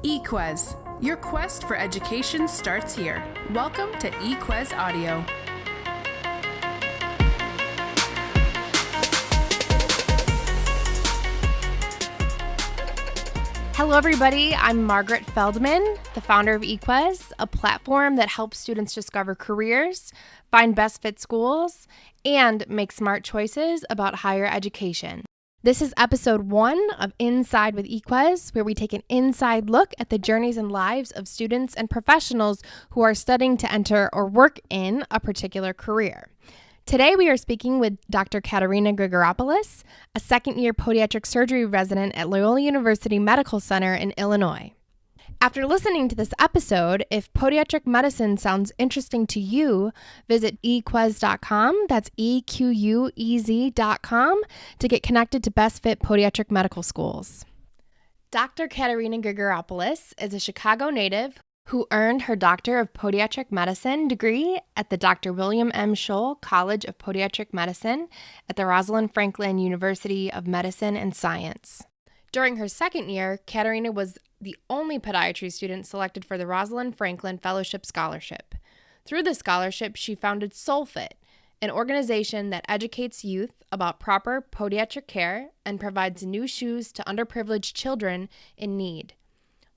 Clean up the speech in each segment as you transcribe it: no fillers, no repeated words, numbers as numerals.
eQuez. Your quest for education starts here. Welcome to eQuez Audio. Hello, everybody. I'm Margaret Feldman, the founder of eQuez, a platform that helps students discover careers, find best fit schools, and make smart choices about higher education. This is episode 1 of Inside with eQuez, where we take an inside look at the journeys and lives of students and professionals who are studying to enter or work in a particular career. Today, we are speaking with Dr. Katerina Grigoropoulos, a second-year podiatric surgery resident at Loyola University Medical Center in Illinois. After listening to this episode, if podiatric medicine sounds interesting to you, visit eQuez.com, that's EQUEZ.com, to get connected to best fit podiatric medical schools. Dr. Katerina Grigoropoulos is a Chicago native who earned her Doctor of Podiatric Medicine degree at the Dr. William M. Scholl College of Podiatric Medicine at the Rosalind Franklin University of Medicine and Science. During her second year, Katerina was the only podiatry student selected for the Rosalind Franklin Fellowship Scholarship. Through the scholarship, she founded SoulFit, an organization that educates youth about proper podiatric care and provides new shoes to underprivileged children in need.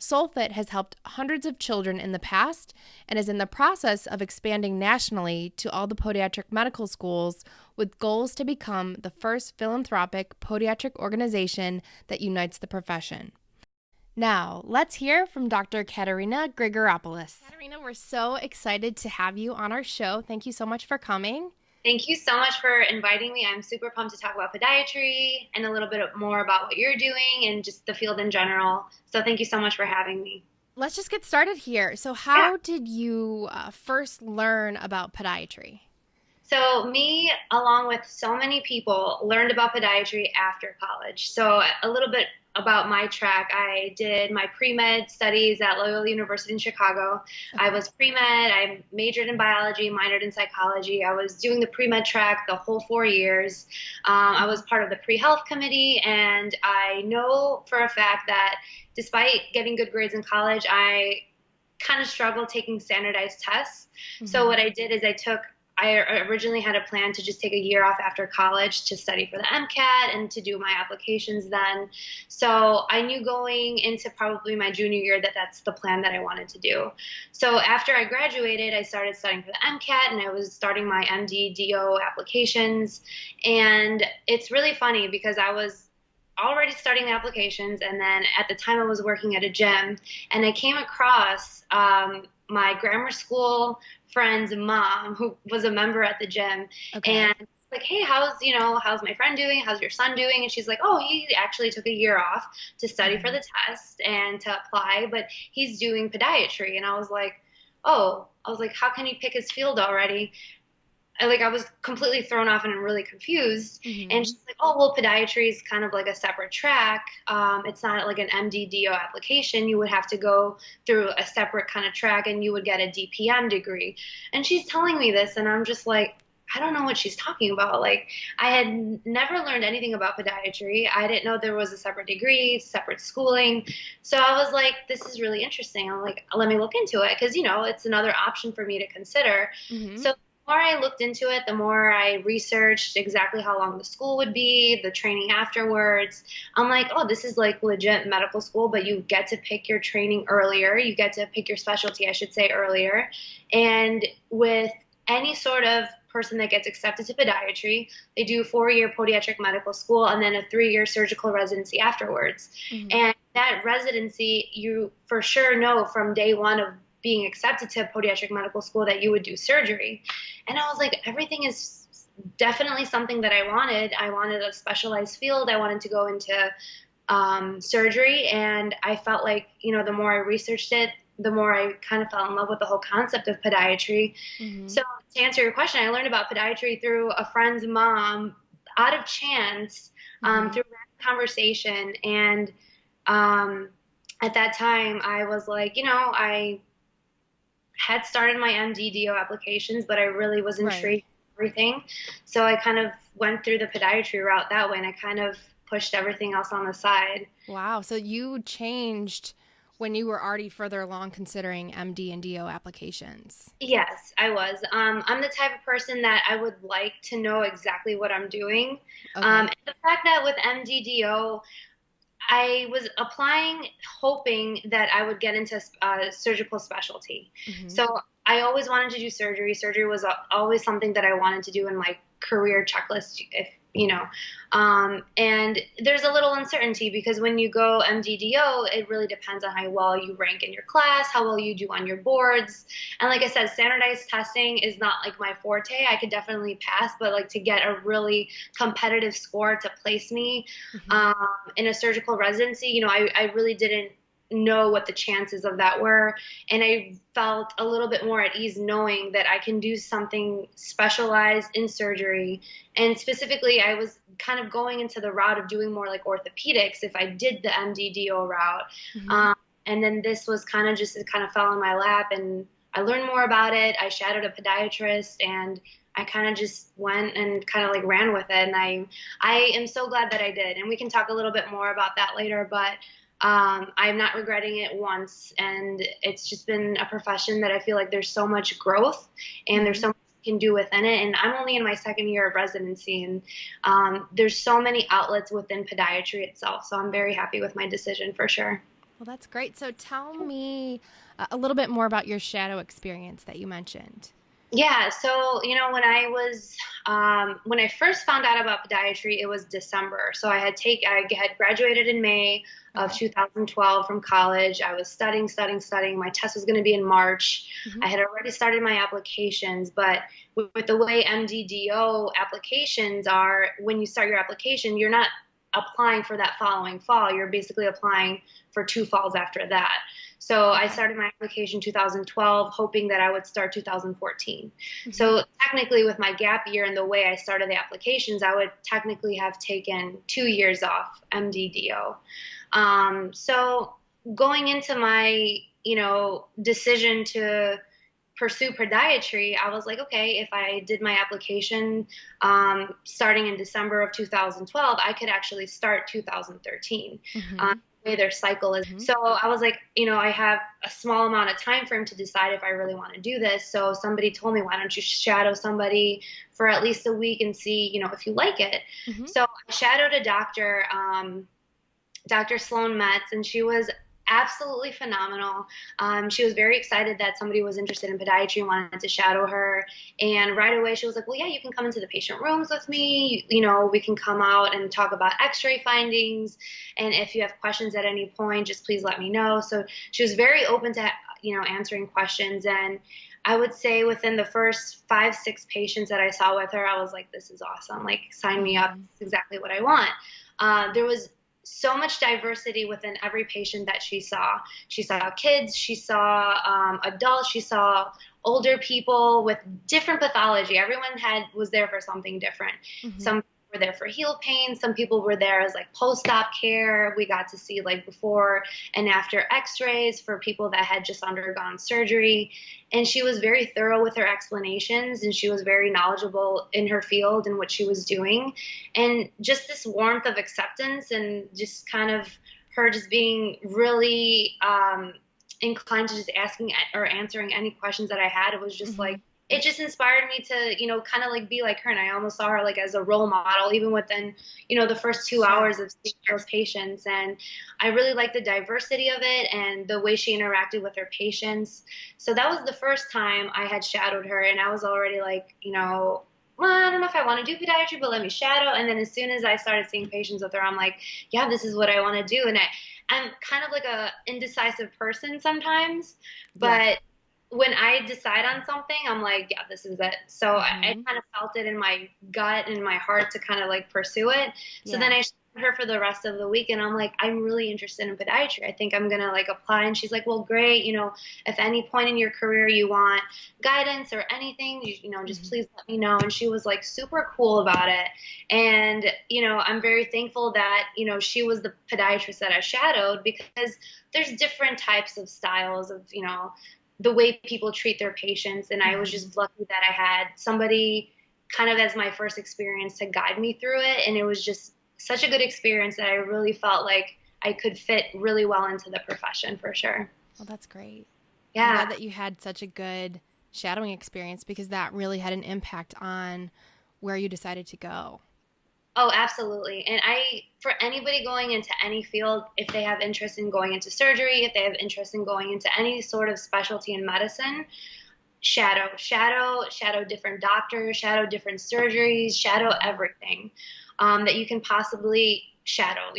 SoulFit has helped hundreds of children in the past and is in the process of expanding nationally to all the podiatric medical schools with goals to become the first philanthropic podiatric organization that unites the profession. Now, let's hear from Dr. Katerina Grigoropoulos. Katerina, we're so excited to have you on our show. Thank you so much for coming. Thank you so much for inviting me. I'm super pumped to talk about podiatry and a little bit more about what you're doing and just the field in general. So thank you so much for having me. Let's just get started here. So how did you first learn about podiatry? So me, along with so many people, learned about podiatry after college. So a little bit about my track. I did my pre-med studies at Loyola University in Chicago. Okay. I was pre-med. I majored in biology, minored in psychology. I was doing the pre-med track the whole 4 years. I was part of the pre-health committee, and I know for a fact that despite getting good grades in college, I kind of struggled taking standardized tests. Mm-hmm. So what I did is I originally had a plan to just take a year off after college to study for the MCAT and to do my applications then. So I knew going into probably my junior year that that's the plan that I wanted to do. So after I graduated, I started studying for the MCAT, and I was starting my MD-DO applications. And it's really funny because I was already starting the applications, and then at the time I was working at a gym, and I came across my grammar school friend's mom, who was a member at the gym. Okay. And like, hey, how's my friend doing? How's your son doing? And she's like, oh, he actually took a year off to study for the test and to apply, but he's doing podiatry. And I was like, how can he pick his field already? I was completely thrown off and I'm really confused. Mm-hmm. And she's like, oh, well, podiatry is kind of like a separate track. It's not like an MD-DO application. You would have to go through a separate kind of track and you would get a DPM degree. And she's telling me this, and I'm just like, I don't know what she's talking about. Like, I had never learned anything about podiatry. I didn't know there was a separate degree, separate schooling. So I was like, this is really interesting. I'm like, let me look into it because, it's another option for me to consider. Mm-hmm. So the more I looked into it, the more I researched exactly how long the school would be, the training afterwards. I'm like, oh, this is like legit medical school, but you get to pick your training earlier. You get to pick your specialty, I should say, earlier. And with any sort of person that gets accepted to podiatry, they do a 4-year podiatric medical school and then a 3-year surgical residency afterwards. Mm-hmm. And that residency, you for sure know from day one of being accepted to podiatric medical school that you would do surgery. And I was like, everything is definitely something that I wanted. I wanted a specialized field. I wanted to go into surgery. And I felt like, the more I researched it, the more I kind of fell in love with the whole concept of podiatry. Mm-hmm. So to answer your question, I learned about podiatry through a friend's mom out of chance, through a conversation. And at that time, I was like, I had started my MD-DO applications, but I really was intrigued with everything. So I kind of went through the podiatry route that way, and I kind of pushed everything else on the side. Wow. So you changed when you were already further along considering MD and DO applications? Yes, I was. I'm the type of person that I would like to know exactly what I'm doing. Okay. And the fact that with MD/DO, I was applying hoping that I would get into surgical specialty. So I always wanted to do surgery. Surgery was always something that I wanted to do in my career checklist, if and there's a little uncertainty because when you go MD/DO, it really depends on how well you rank in your class, how well you do on your boards. And like I said, standardized testing is not like my forte. I could definitely pass, but like to get a really competitive score to place me in a surgical residency, I really didn't know what the chances of that were. And I felt a little bit more at ease knowing that I can do something specialized in surgery. And specifically, I was kind of going into the route of doing more like orthopedics if I did the MD/DO route. And then this was kind of it kind of fell in my lap and I learned more about it. I shadowed a podiatrist and I kind of just went and kind of like ran with it. And I am so glad that I did. And we can talk a little bit more about that later, but I'm not regretting it once, and it's just been a profession that I feel like there's so much growth and there's so much you can do within it. And I'm only in my second year of residency, and there's so many outlets within podiatry itself. So I'm very happy with my decision for sure. Well, that's great. So tell me a little bit more about your shadow experience that you mentioned. Yeah, so when I first found out about podiatry, it was December. So I had graduated in May of 2012 from college. I was studying. My test was going to be in March. I had already started my applications, but with the way MD/DO applications are, when you start your application, you're not applying for that following fall. You're basically applying for 2 falls after that. So I started my application 2012, hoping that I would start 2014. So technically with my gap year and the way I started the applications, I would technically have taken 2 years off MD/DO. So going into my, decision to pursue podiatry, I was like, okay, if I did my application starting in December of 2012, I could actually start 2013. The way their cycle is. So I was like, I have a small amount of time frame to decide if I really want to do this. So somebody told me, why don't you shadow somebody for at least a week and see, if you like it. So I shadowed a doctor, Dr. Sloan Metz, and she was absolutely phenomenal. She was very excited that somebody was interested in podiatry and wanted to shadow her. And right away she was like, well, yeah, you can come into the patient rooms with me. We can come out and talk about x-ray findings. And if you have questions at any point, just please let me know. So she was very open to, answering questions. And I would say within the first 5-6 patients that I saw with her, I was like, this is awesome. Like, sign me up. This is exactly what I want. There was so much diversity within every patient that she saw. She saw kids, she saw adults, she saw older people with different pathology. Everyone was there for something different. Some were there for heel pain. Some people were there as like post-op care. We got to see like before and after x-rays for people that had just undergone surgery. And she was very thorough with her explanations, and she was very knowledgeable in her field and what she was doing. And just this warmth of acceptance and just kind of her just being really inclined to just asking or answering any questions that I had. It was just like, it just inspired me to, kind of like be like her. And I almost saw her like as a role model, even within, the first 2 hours of seeing those patients. And I really liked the diversity of it and the way she interacted with her patients. So that was the first time I had shadowed her. And I was already like, well, I don't know if I want to do podiatry, but let me shadow. And then as soon as I started seeing patients with her, I'm like, yeah, this is what I want to do. And I'm kind of like a indecisive person sometimes, but when I decide on something, I'm like, yeah, this is it. So I kind of felt it in my gut and my heart to kind of like pursue it. So then I shadowed her for the rest of the week, and I'm like, I'm really interested in podiatry. I think I'm going to like apply. And she's like, well, great. If any point in your career you want guidance or anything, just please let me know. And she was like super cool about it. And, I'm very thankful that, she was the podiatrist that I shadowed, because there's different types of styles of, the way people treat their patients. And I was just lucky that I had somebody kind of as my first experience to guide me through it. And it was just such a good experience that I really felt like I could fit really well into the profession for sure. Well, that's great. Yeah. I'm glad that you had such a good shadowing experience, because that really had an impact on where you decided to go. Oh, absolutely. And for anybody going into any field, if they have interest in going into surgery, if they have interest in going into any sort of specialty in medicine, shadow different doctors, shadow different surgeries, shadow everything that you can possibly shadow.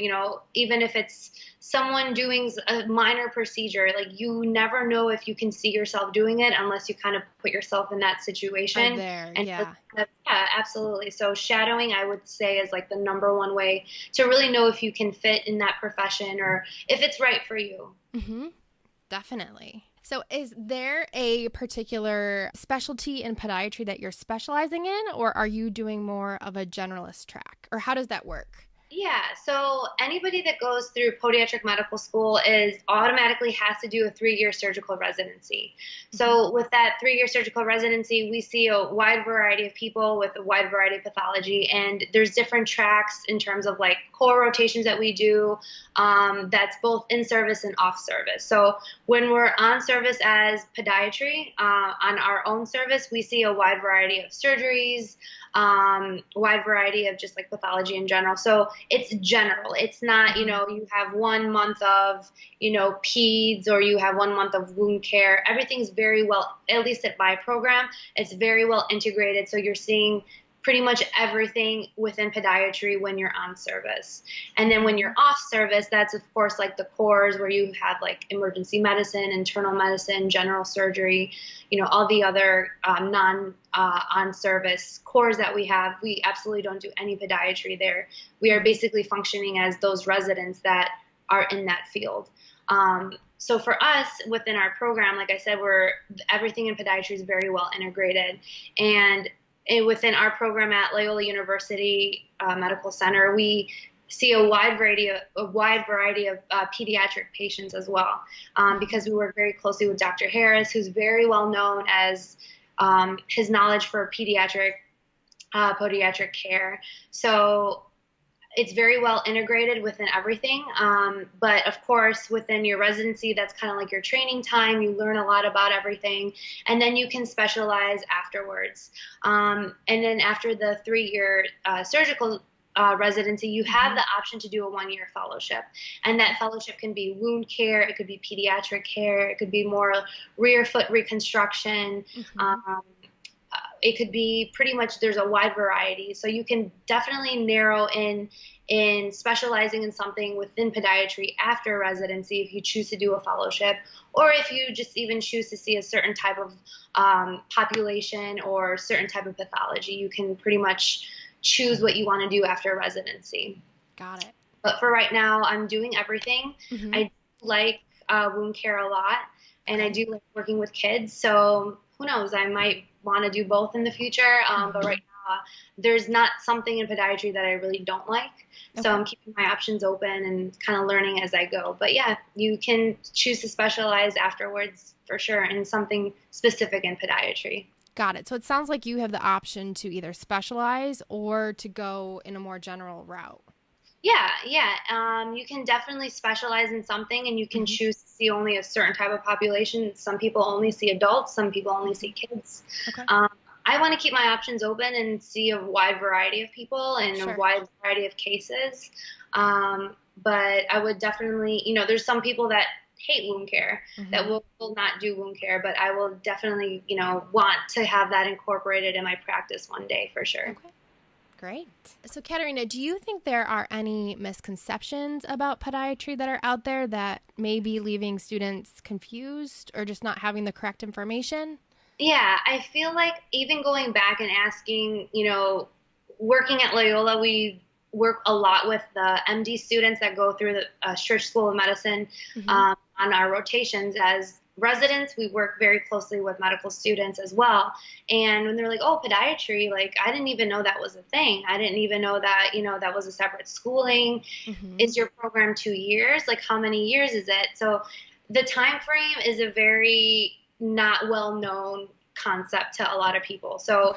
Even if it's someone doing a minor procedure, like you never know if you can see yourself doing it unless you kind of put yourself in that situation. Yeah, absolutely. So shadowing, I would say, is like the number one way to really know if you can fit in that profession or if it's right for you. Mm-hmm. Definitely. So is there a particular specialty in podiatry that you're specializing in, or are you doing more of a generalist track, or how does that work? Yeah, so anybody that goes through podiatric medical school automatically has to do a 3-year surgical residency. So with that 3-year surgical residency, we see a wide variety of people with a wide variety of pathology, and there's different tracks in terms of like core rotations that we do that's both in service and off service. So when we're on service as podiatry, on our own service, we see a wide variety of surgeries, wide variety of just like pathology in general. So it's general. It's not, you have 1 month of, peds, or you have 1 month of wound care. Everything's very well, at least at my program, it's very well integrated. So you're seeing pretty much everything within podiatry when you're on service. And then when you're off service, that's of course like the cores where you have like emergency medicine, internal medicine, general surgery, all the other on service cores that we have. We absolutely don't do any podiatry there. We are basically functioning as those residents that are in that field. So for us within our program, like I said, everything in podiatry is very well integrated. And within our program at Loyola University Medical Center, we see a wide variety of pediatric patients as well, because we work very closely with Dr. Harris, who's very well known as his knowledge for pediatric care. So it's very well integrated within everything. But of course, within your residency, that's kind of like your training time. You learn a lot about everything, and then you can specialize afterwards. And then after the 3-year surgical residency, you have the option to do a 1-year fellowship. And that fellowship can be wound care, it could be pediatric care, it could be more rear foot reconstruction. It could be pretty much, there's a wide variety. So you can definitely narrow in specializing in something within podiatry after residency if you choose to do a fellowship, or if you just even choose to see a certain type of population or certain type of pathology. You can pretty much choose what you want to do after residency. Got it. But for right now, I'm doing everything. I like wound care a lot, and I do like working with kids. So who knows, I might want to do both in the future. But right now, there's not something in podiatry that I really don't like. So I'm keeping my options open and kind of learning as I go. But yeah, you can choose to specialize afterwards for sure in something specific in podiatry. Got it. So it sounds like you have the option to either specialize or to go in a more general route. Yeah. You can definitely specialize in something, and you can choose to see only a certain type of population. Some people only see adults, some people only see kids. I want to keep my options open and see a wide variety of people and a wide variety of cases. But I would definitely, there's some people that hate wound care that will not do wound care, but I will definitely, want to have that incorporated in my practice one day for sure. Okay. Great. So Katerina, do you think there are any misconceptions about podiatry that are out there that may be leaving students confused or just not having the correct information? Yeah, I feel like even going back and asking, working at Loyola, we work a lot with the MD students that go through the Church School of Medicine on our rotations. As residents, we work very closely with medical students as well. And when they're like, oh, podiatry, like, I didn't even know that was a thing. I didn't even know that, that was a separate schooling. Is your program 2 years? Like, how many years is it? So the time frame is a very not well-known concept to a lot of people. So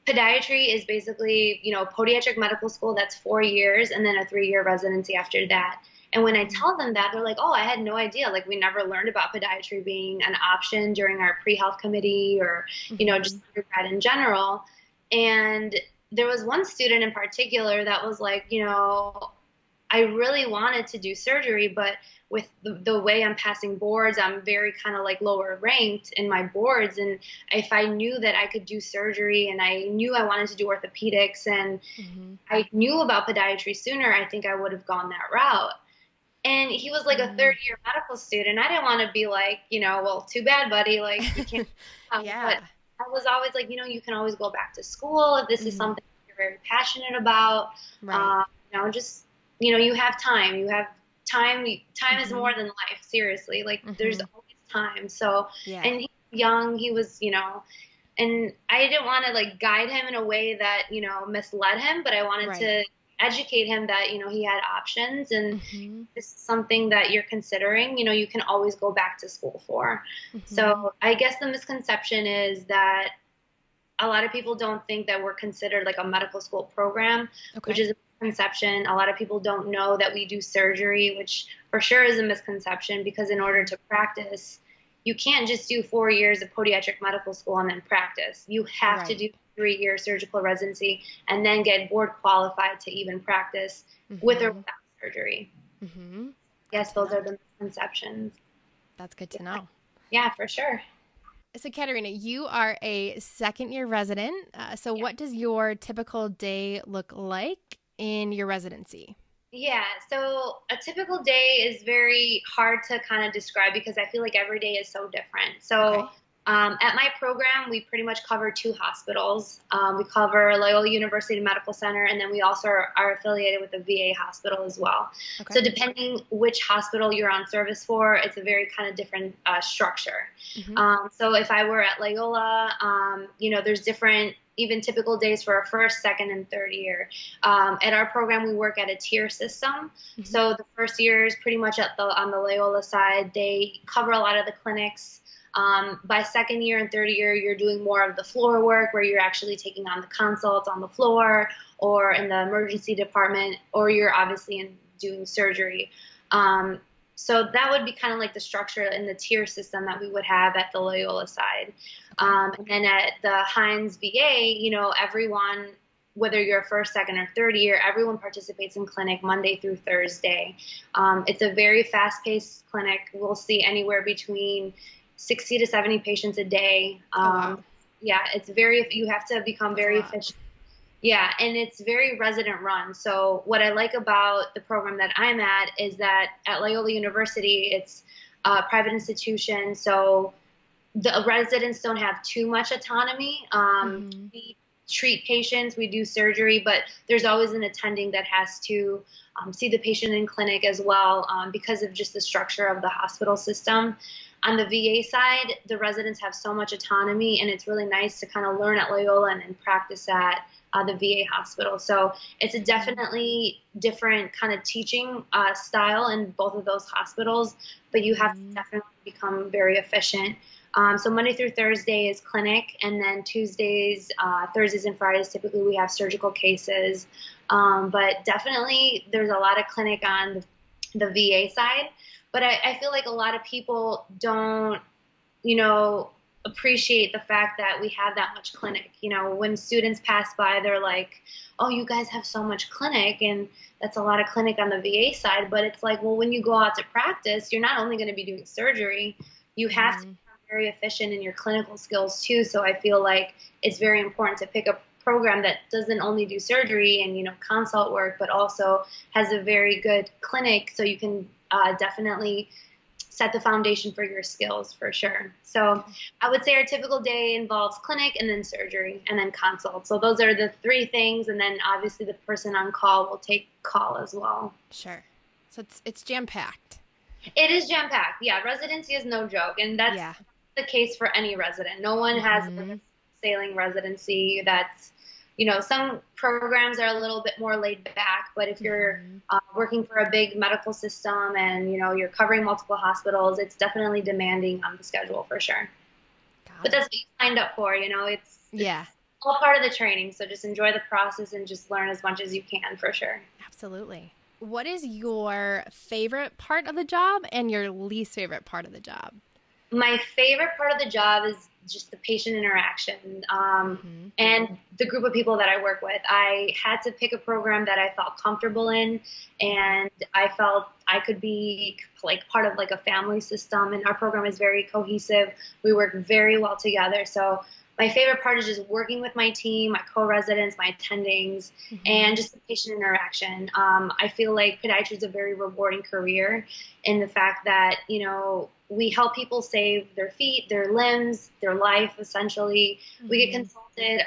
podiatry is basically, podiatric medical school, that's 4 years, and then a 3-year residency after that. And when I tell them that, they're like, oh, I had no idea. Like, we never learned about podiatry being an option during our pre-health committee or, just undergrad in general. And there was one student in particular that was like, I really wanted to do surgery, but with the way I'm passing boards, I'm very kind of like lower ranked in my boards. And if I knew that I could do surgery and I knew I wanted to do orthopedics and I knew about podiatry sooner, I think I would have gone that route. And he was like a third-year medical student. I didn't want to be like, well, too bad, buddy. Like, you can't. Yeah. But I was always like, you can always go back to school if this is something you're very passionate about. Right. Just, you have time. You have time. Time is more than life. Seriously. Like, there's always time. So, and he was young. He was, and I didn't want to like guide him in a way that, misled him, but I wanted to educate him that, he had options and this is something that you're considering, you can always go back to school for. So I guess the misconception is that a lot of people don't think that we're considered like a medical school program, which is a misconception. A lot of people don't know that we do surgery, which for sure is a misconception because in order to practice, you can't just do 4 years of podiatric medical school and then practice. You have to do 3-year surgical residency and then get board qualified to even practice with or without surgery. Yes, those are the misconceptions. That's good to know. Yeah, for sure. So Katerina, you are a second-year resident. So what does your typical day look like in your residency? Yeah, so a typical day is very hard to kind of describe because I feel like every day is so different. So at my program, we pretty much cover 2 hospitals. We cover Loyola University Medical Center, and then we also are affiliated with the VA hospital as well. So depending which hospital you're on service for, it's a very kind of different structure. So if I were at Loyola, there's different even typical days for our first, second, and third year. At our program, we work at a tier system. So the first year is pretty much on the Loyola side. They cover a lot of the clinics. By second year and third year, you're doing more of the floor work where you're actually taking on the consults on the floor or in the emergency department, or you're obviously doing surgery. So that would be kind of like the structure in the tier system that we would have at the Loyola side. And then at the Hines VA, everyone, whether you're first, second, or third year, everyone participates in clinic Monday through Thursday. It's a very fast-paced clinic. We'll see anywhere between 60 to 70 patients a day. Yeah, you have to become very efficient. Yeah, and it's very resident run. So what I like about the program that I'm at is that at Loyola University, it's a private institution. So the residents don't have too much autonomy. We treat patients, we do surgery, but there's always an attending that has to see the patient in clinic as well because of just the structure of the hospital system. On the VA side, the residents have so much autonomy, and it's really nice to kind of learn at Loyola and then practice at the VA hospital. So it's a definitely different kind of teaching style in both of those hospitals, but you have to definitely become very efficient. So Monday through Thursday is clinic, and then Tuesdays, Thursdays, and Fridays, typically we have surgical cases. But definitely there's a lot of clinic on the VA side. But I feel like a lot of people don't, appreciate the fact that we have that much clinic. When students pass by, they're like, oh, you guys have so much clinic, and that's a lot of clinic on the VA side. But it's like, well, when you go out to practice, you're not only going to be doing surgery, you have to become very efficient in your clinical skills too. So I feel like it's very important to pick a program that doesn't only do surgery and, consult work, but also has a very good clinic so you can definitely set the foundation for your skills for sure. So I would say our typical day involves clinic and then surgery and then consult. So those are the 3 things. And then obviously the person on call will take call as well. Sure. So it's jam-packed. It is jam-packed. Yeah. Residency is no joke. And that's the case for any resident. No one has a sailing residency that's, some programs are a little bit more laid back, but if you're working for a big medical system and, you're covering multiple hospitals, it's definitely demanding on the schedule for sure. But that's what you signed up for, it's all part of the training. So just enjoy the process and just learn as much as you can for sure. Absolutely. What is your favorite part of the job and your least favorite part of the job? My favorite part of the job is just the patient interaction and the group of people that I work with. I had to pick a program that I felt comfortable in, and I felt I could be like part of like a family system, and our program is very cohesive. We work very well together. So my favorite part is just working with my team, my co-residents, my attendings, and just the patient interaction. I feel like podiatry is a very rewarding career in the fact that, you know, we help people save their feet, their limbs, their life, essentially. We get consulted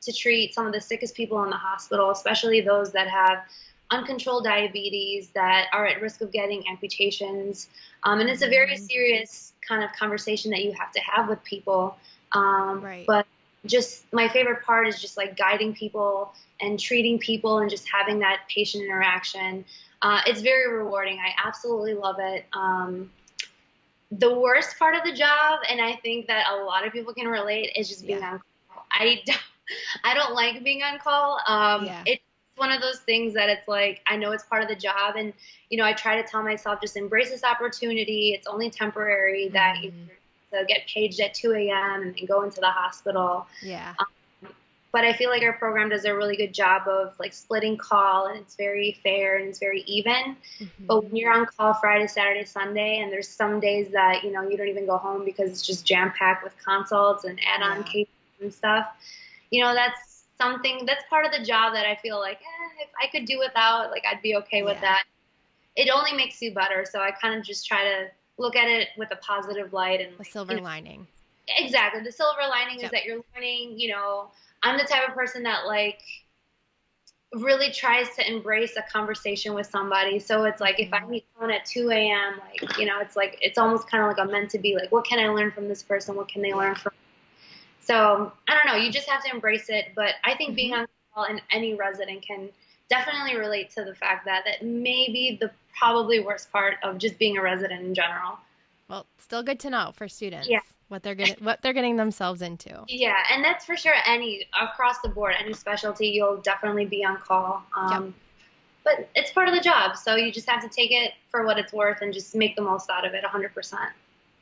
to treat some of the sickest people in the hospital, especially those that have uncontrolled diabetes, that are at risk of getting amputations. And it's a very serious kind of conversation that you have to have with people. But just my favorite part is just like guiding people and treating people and just having that patient interaction. It's very rewarding. I absolutely love it. The worst part of the job, and I think that a lot of people can relate, is just being on call. I don't like being on call. It's one of those things that it's like, I know it's part of the job, and, you know, I try to tell myself, just embrace this opportunity. It's only temporary, that you get paged at 2 a.m. and then go into the hospital. But I feel like our program does a really good job of like splitting call, and it's very fair and it's very even. But when you're on call Friday, Saturday, Sunday, and there's some days that, you know, you don't even go home because it's just jam-packed with consults and add-on cases and stuff, you know, that's something that's part of the job that I feel like, if I could do without, like, I'd be okay with that. It only makes you better. So I kind of just try to look at it with a positive light and a silver lining. Exactly. The silver lining is that you're learning, you know. I'm the type of person that like really tries to embrace a conversation with somebody. So it's like if I meet someone at 2 a.m., like, you know, it's like it's almost kind of like I'm meant to be like, what can I learn from this person? What can they learn from me? So I don't know. You just have to embrace it. But I think being on call and any resident can definitely relate to the fact that that may be the probably worst part of just being a resident in general. Well, still good to know for students. What they're getting themselves into. Yeah, and that's for sure. Across the board, any specialty, you'll definitely be on call. But it's part of the job, so you just have to take it for what it's worth and just make the most out of it, 100%.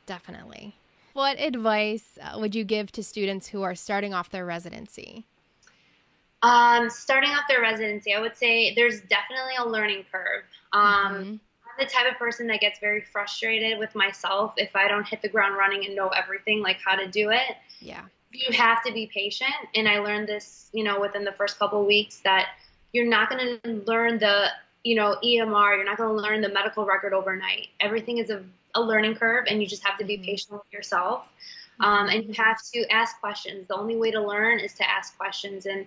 Definitely. What advice would you give to students who are starting off their residency? Starting off their residency, I would say there's definitely a learning curve. I'm the type of person that gets very frustrated with myself if I don't hit the ground running and know everything, like how to do it. You have to be patient. And I learned this, you know, within the first couple of weeks, that you're not going to learn the, you know, EMR. You're not going to learn the medical record overnight. Everything is a learning curve, and you just have to be patient with yourself. And you have to ask questions. The only way to learn is to ask questions. And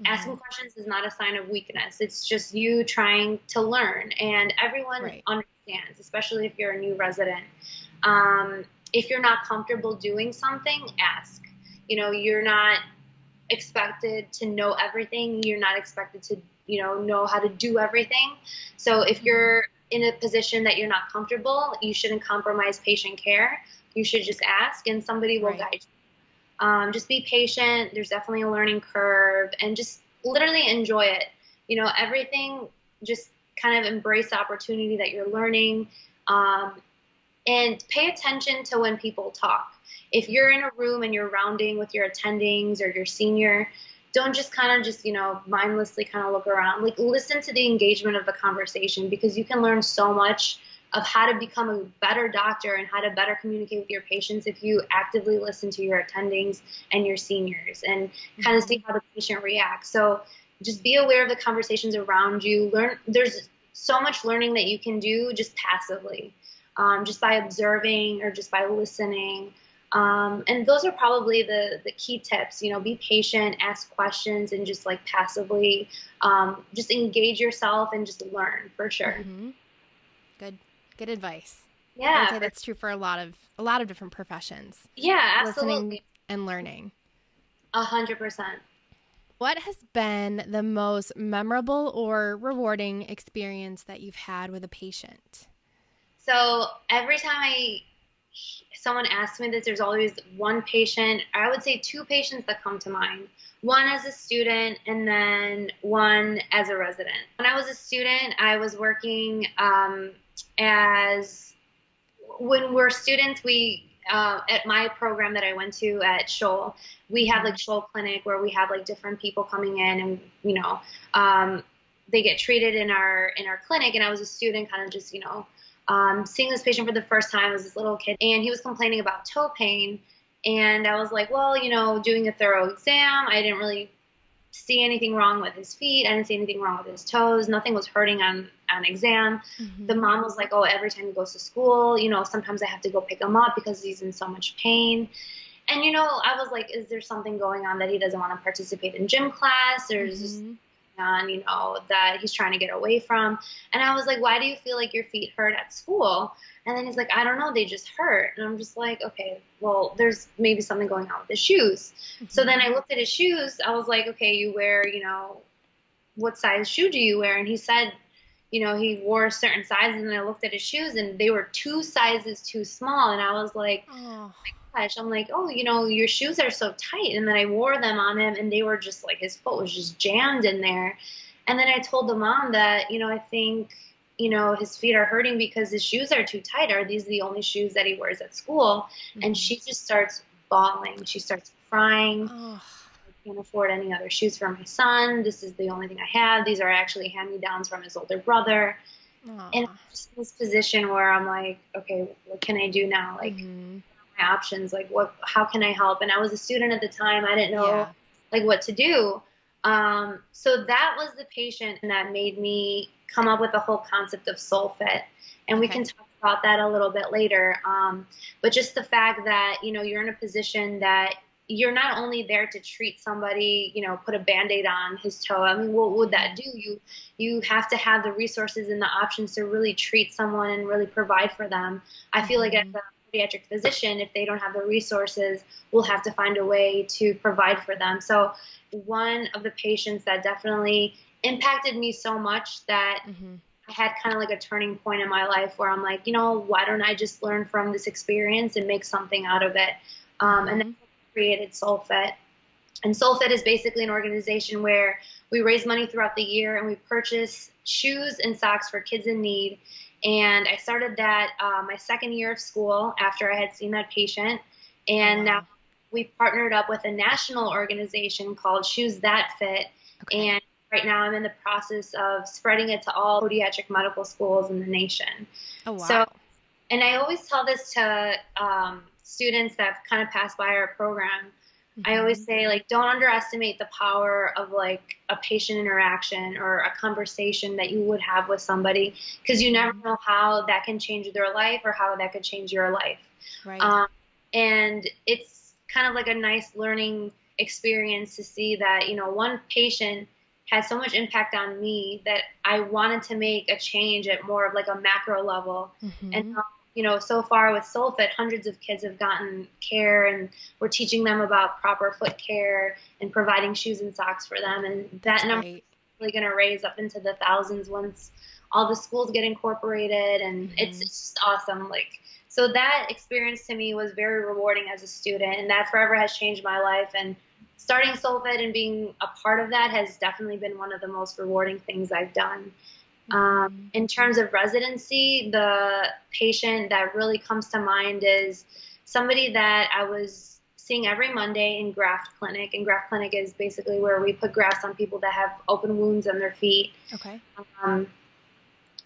asking questions is not a sign of weakness. It's just you trying to learn, and everyone understands, especially if you're a new resident. If you're not comfortable doing something, ask. You know, you're not expected to know everything. You're not expected to, you know how to do everything. So if you're in a position that you're not comfortable, you shouldn't compromise patient care. You should just ask, and somebody will guide you. Just be patient. There's definitely a learning curve, and just literally enjoy it. You know, everything, just kind of embrace the opportunity that you're learning, and pay attention to when people talk. If you're in a room and you're rounding with your attendings or your senior, don't just kind of just, you know, mindlessly kind of look around. Like, listen to the engagement of the conversation, because you can learn so much of how to become a better doctor and how to better communicate with your patients if you actively listen to your attendings and your seniors and kind of see how the patient reacts. So just be aware of the conversations around you. There's so much learning that you can do just passively, just by observing or just by listening. And those are probably the key tips. You know, be patient, ask questions, and just like passively just engage yourself and just learn, for sure. Good advice. Yeah, I would say that's true for a lot of different professions. Yeah, absolutely. Listening and learning. 100%. What has been the most memorable or rewarding experience that you've had with a patient? So every time I someone asks me this, there's always one patient, I would say two patients that come to mind. One as a student and then one as a resident. When I was a student, I was working when we're students, we at my program that I went to at Shoal, we have like Shoal Clinic where we have like different people coming in and, they get treated in our clinic. And I was a student kind of just, seeing this patient for the first time. Was this little kid and he was complaining about toe pain. And I was like, well, doing a thorough exam, I didn't really see anything wrong with his feet. I didn't see anything wrong with his toes. Nothing was hurting on exam. The mom was like, oh, every time he goes to school, sometimes I have to go pick him up because he's in so much pain. And, I was like, is there something going on that he doesn't want to participate in gym class, or is this on, that he's trying to get away from? And I was like, why do you feel like your feet hurt at school? And then he's like, I don't know, they just hurt. And I'm just like, okay, well, there's maybe something going on with his shoes. So then I looked at his shoes. I was like, okay, you wear, what size shoe do you wear? And he said, he wore a certain size. And then I looked at his shoes and they were 2 sizes too small. And I was like, oh my gosh, I'm like, oh, your shoes are so tight. And then I wore them on him and they were just like, his foot was just jammed in there. And then I told the mom that, I think, his feet are hurting because his shoes are too tight. Are these the only shoes that he wears at school? And she just starts bawling. She starts crying. I can't afford any other shoes for my son. This is the only thing I have. These are actually hand-me-downs from his older brother. And I'm just in this position where I'm like, okay, what can I do now? Like, what are my options? Like, how can I help? And I was a student at the time. I didn't know like what to do. So that was the patient that made me come up with the whole concept of SoulFit. And we can talk about that a little bit later. But just the fact that, you're in a position that you're not only there to treat somebody, put a Band-Aid on his toe. I mean, what would that do? You have to have the resources and the options to really treat someone and really provide for them. I feel like as a pediatric physician, if they don't have the resources, we'll have to find a way to provide for them. So one of the patients that definitely impacted me so much that I had kind of like a turning point in my life where I'm like, why don't I just learn from this experience and make something out of it? And then I created SoulFit. And SoulFit is basically an organization where we raise money throughout the year and we purchase shoes and socks for kids in need. And I started that my second year of school after I had seen that patient. And now we partnered up with a national organization called Shoes That Fit. And right now I'm in the process of spreading it to all podiatric medical schools in the nation. Oh, wow. So, and I always tell this to students that kind of pass by our program. I always say, like, don't underestimate the power of like a patient interaction or a conversation that you would have with somebody, because you never know how that can change their life or how that could change your life. Right. And it's kind of like a nice learning experience to see that, one patient had so much impact on me that I wanted to make a change at more of like a macro level. And so far with SoulFit, hundreds of kids have gotten care, and we're teaching them about proper foot care and providing shoes and socks for them. And that number is really going to raise up into the thousands once all the schools get incorporated. And it's just awesome. Like, so that experience to me was very rewarding as a student, and that forever has changed my life. And starting SoulFit and being a part of that has definitely been one of the most rewarding things I've done. In terms of residency, the patient that really comes to mind is somebody that I was seeing every Monday in Graft Clinic. And Graft Clinic is basically where we put grafts on people that have open wounds on their feet. Okay.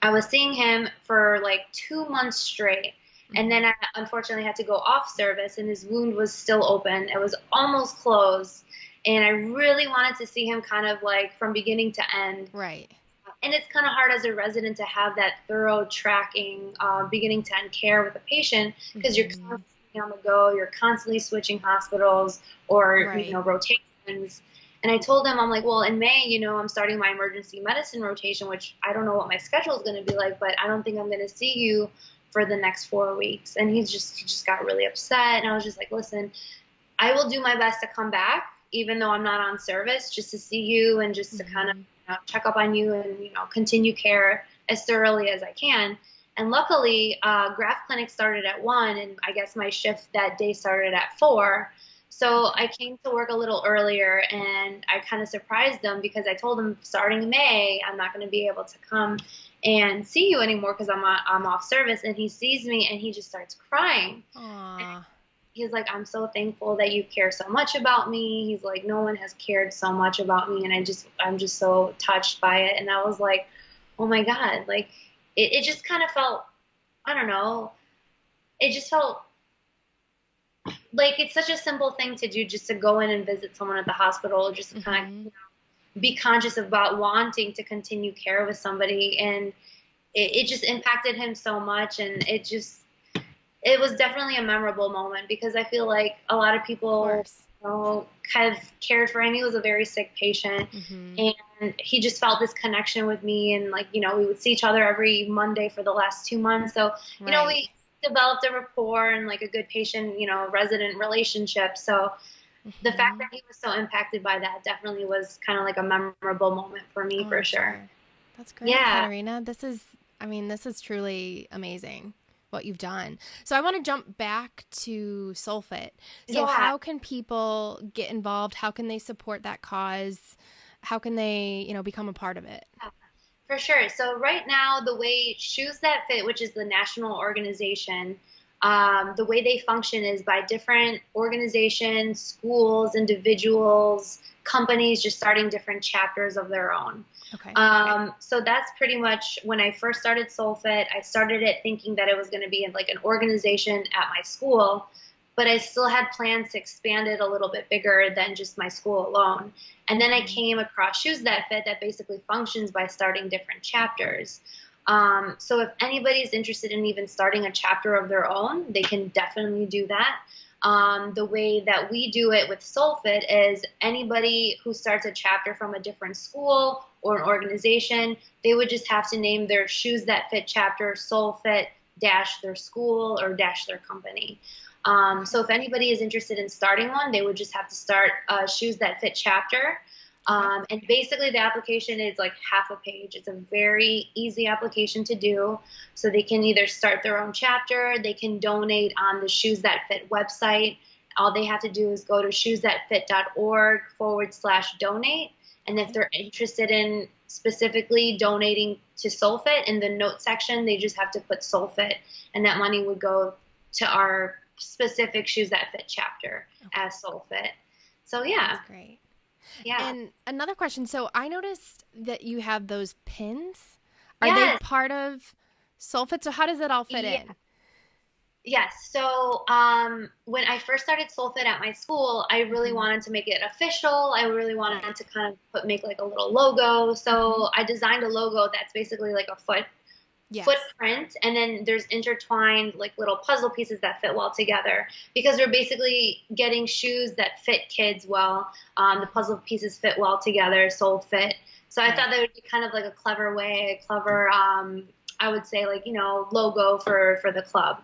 I was seeing him for like 2 months straight. And then I unfortunately had to go off service, and his wound was still open. It was almost closed. And I really wanted to see him kind of like from beginning to end. Right. And it's kind of hard as a resident to have that thorough tracking, beginning to end care with a patient, because you're constantly on the go, you're constantly switching hospitals or, rotations. And I told him, I'm like, well, in May, I'm starting my emergency medicine rotation, which I don't know what my schedule is going to be like, but I don't think I'm going to see you for the next 4 weeks. And he just got really upset. And I was just like, listen, I will do my best to come back, even though I'm not on service, just to see you and just to kind of check up on you and, continue care as thoroughly as I can. And luckily, Graph Clinic started at 1, and I guess my shift that day started at 4. So I came to work a little earlier, and I kind of surprised them because I told them starting May, I'm not going to be able to come and see you anymore because I'm off service. And he sees me and he just starts crying. Aww. He's like, I'm so thankful that you care so much about me. He's like, no one has cared so much about me, and I'm just so touched by it. And I was like, oh my God, like it just kind of felt, I don't know, it just felt like it's such a simple thing to do, just to go in and visit someone at the hospital, just to kind of, you know, be conscious about wanting to continue care with somebody. And it just impacted him so much. And it was definitely a memorable moment because I feel like a lot of people, you know, kind of cared for him. He was a very sick patient, and he just felt this connection with me. And like, you know, we would see each other every Monday for the last 2 months. So, you know, we developed a rapport and like a good patient, you know, resident relationship. So the fact that he was so impacted by that definitely was kind of like a memorable moment for me, for sure. That's great, Katerina. This is truly amazing what you've done. So I want to jump back to SolFit. So how can people get involved? How can they support that cause? How can they, you know, become a part of it? For sure. So right now, the way Shoes That Fit, which is the national organization, the way they function is by different organizations, schools, individuals, companies just starting different chapters of their own. Okay. So that's pretty much when I first started SolFit. I started it thinking that it was going to be like an organization at my school, but I still had plans to expand it a little bit bigger than just my school alone. And then I came across Shoes That Fit that basically functions by starting different chapters. So if anybody's interested in even starting a chapter of their own, they can definitely do that. The way that we do it with SolFit is anybody who starts a chapter from a different school or an organization, they would just have to name their Shoes That Fit chapter SolFit dash their school or dash their company. So if anybody is interested in starting one, they would just have to start a Shoes That Fit chapter. And basically the application is like half a page. It's a very easy application to do. So they can either start their own chapter, they can donate on the Shoes That Fit website. All they have to do is go to shoesthatfit.org/donate. And if they're interested in specifically donating to SolFit, in the note section, they just have to put SolFit, and that money would go to our specific Shoes That Fit chapter as SolFit. So yeah. That's great. Yeah. And another question. So I noticed that you have those pins. Are they part of SolFit? So how does it all fit in? Yes. So when I first started SolFit at my school, I really wanted to make it official. I really wanted to kind of make like a little logo. So I designed a logo that's basically like a footprint, and then there's intertwined like little puzzle pieces that fit well together, because we're basically getting shoes that fit kids well. The puzzle pieces fit well together, SolFit. So I thought that would be kind of like a clever way, I would say, like, you know, logo for the club.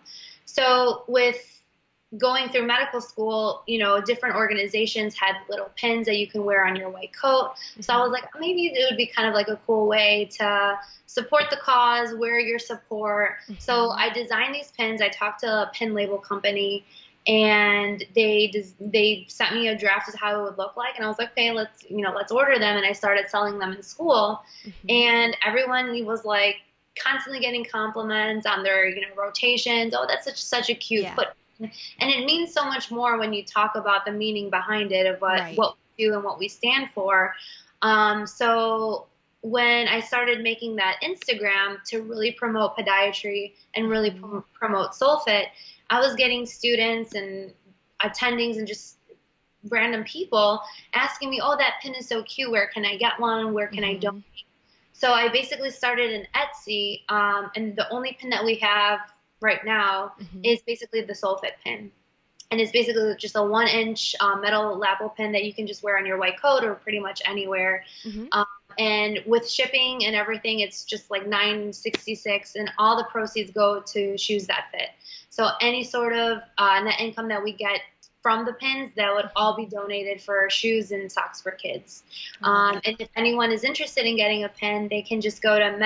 So with going through medical school, you know, different organizations had little pins that you can wear on your white coat. So I was like, maybe it would be kind of like a cool way to support the cause, wear your support. So I designed these pins. I talked to a pin label company, and they sent me a draft of how it would look like. And I was like, okay, let's order them. And I started selling them in school, and everyone was like constantly getting compliments on their, you know, rotations. Oh, that's such a cute foot. And it means so much more when you talk about the meaning behind it of what we do and what we stand for. So when I started making that Instagram to really promote podiatry and really promote SolFit, I was getting students and attendings and just random people asking me, oh, that pin is so cute. Where can I get one? Where can I donate? So I basically started an Etsy, and the only pin that we have right now is basically the SolFit pin. And it's basically just a 1-inch metal lapel pin that you can just wear on your white coat or pretty much anywhere. And with shipping and everything, it's just like $9.66, and all the proceeds go to Shoes That Fit. So any sort of net income that we get from the pins, that would all be donated for shoes and socks for kids. And if anyone is interested in getting a pin, they can just go to